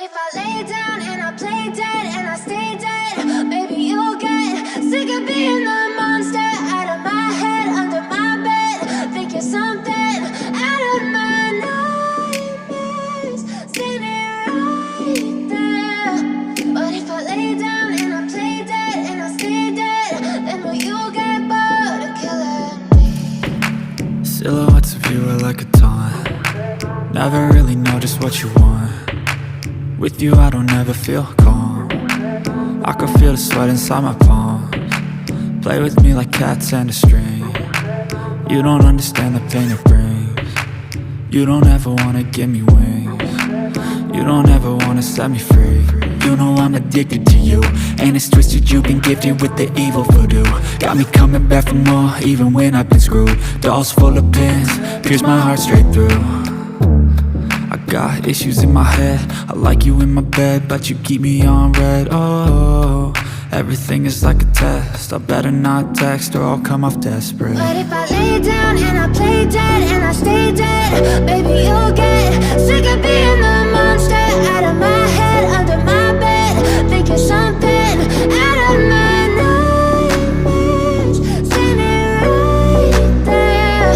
if I lay down and I play dead and I stay dead, maybe you'll get sick of being the monster out of my head, under my bed. Think you're something out of my nightmares, standing right there. But if I lay down and I play dead and I stay dead, then will you get bored of killing me? Silhouettes of you are like a taunt. Never really know just what you want. With you I don't ever feel calm. I can feel the sweat inside my palms. Play with me like cats and a string. You don't understand the pain it brings. You don't ever wanna give me wings. You don't ever wanna set me free. You know I'm addicted to you, and it's twisted, you've been gifted with the evil voodoo. Got me coming back for more, even when I've been screwed. Dolls full of pins, pierce my heart straight through. I got issues in my head, I like you in my bed, but you keep me on red. Oh, everything is like a test, I better not text or I'll come off desperate. But if I lay down and I play dead and I stay dead, baby you'll get sick of being the monster out of my head, under my bed. Think you're something out of my nightmares, standing right there.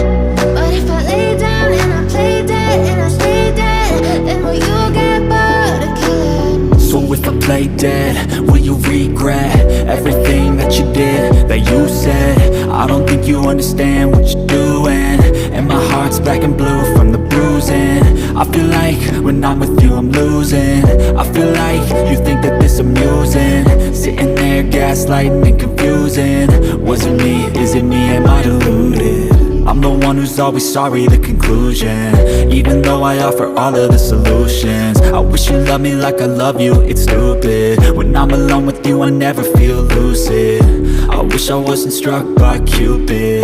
But if I lay down and I play dead and I stay dead, then will you get bored of killing me? So if I play dead, will you regret everything that you did, that you said? I don't think you understand what you're doing, and my heart's black and blue from the bruising. I feel like when I'm with you I'm losing. I feel like you think that this amusing, sitting there gaslighting and confusing. Was it me? Is it me? Am I deluded? I'm the one who's always sorry, the conclusion, even though I offer all of the solutions. I wish you loved me like I love you, it's stupid. When I'm alone with you I never feel lucid. I wish I wasn't struck by Cupid.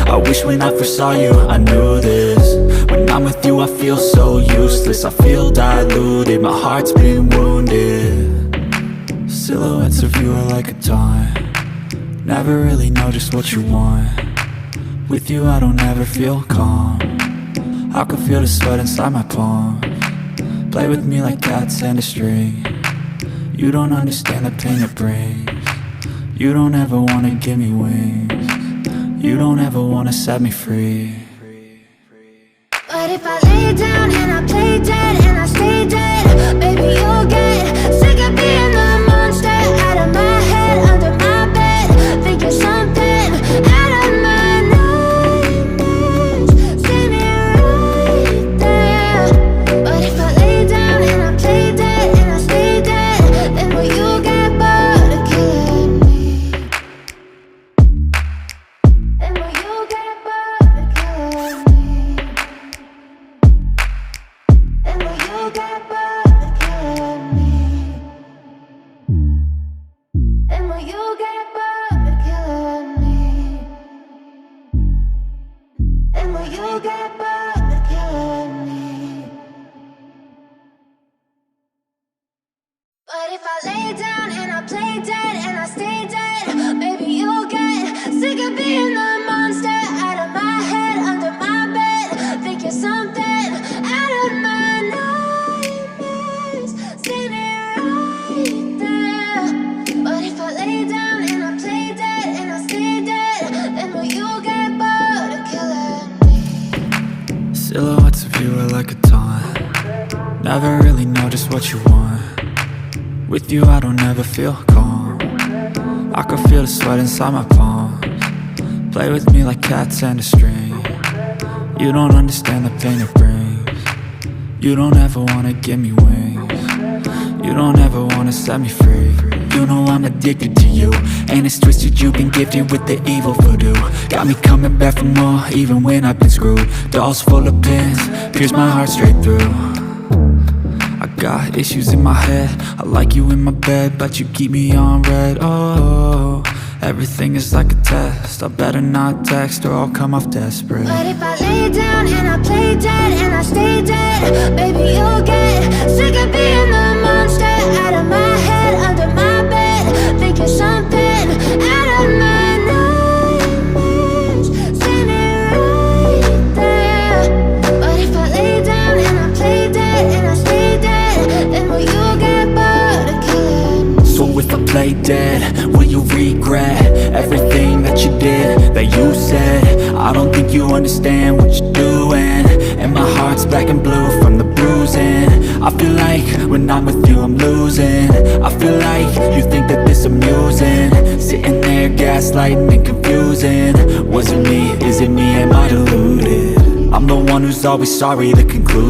I wish when I first saw you I knew this. When I'm with you I feel so useless, I feel diluted, my heart's been wounded. Silhouettes of you are like a taunt. Never really know just what you want. With you I don't ever feel calm. I can feel the sweat inside my palms. Play with me like cats and a string. You don't understand the pain it brings. You don't ever wanna give me wings. You don't ever wanna set me free. But if I lay down and I play dead and I stay dead, baby you'll get sick of being the monster out of my head, under my bed. Think you're something out of my nightmares, standing right there. But if I lay down and I play dead and I stay dead, then will you get bored of killing me? Then will you get bored of killing me? And will you get bored of killing me? And will you get bored of killing me? And will you get bored of killing me? But if I lay down and I play dead and I stay dead, maybe you'll get sick of being the monster out of my head, under my bed. Think you're something out of my nightmares, standing right there. But if I lay down and I play dead and I stay dead, then will you get bored of killing me? Silhouettes of you are like a taunt. Never really know just what you want. With you I don't ever feel calm. I can feel the sweat inside my palms. Play with me like cats and a string. You don't understand the pain it brings. You don't ever wanna give me wings. You don't ever wanna set me free. You know I'm addicted to you, and it's twisted, you've been gifted with the evil voodoo. Got me coming back for more, even when I've been screwed. Dolls full of pins, pierce my heart straight through. I got issues in my head, I like you in my bed, but you keep me on red. Oh, everything is like a test, I better not text or I'll come off desperate. But if I lay down and I play dead and I stay dead, baby you'll get sick of being the monster out of my head, under my bed. Think you're something out of my nightmares, standing right there. But if I lay down and I play dead and I stay dead, then will you play dead? Will you regret everything that you did, that you said? I don't think you understand what you're doing, and my heart's black and blue from the bruising. I feel like when I'm with you I'm losing. I feel like you think that this amusing, sitting there gaslighting and confusing. Was it me? Is it me? Am I deluded? I'm the one who's always sorry, the conclusion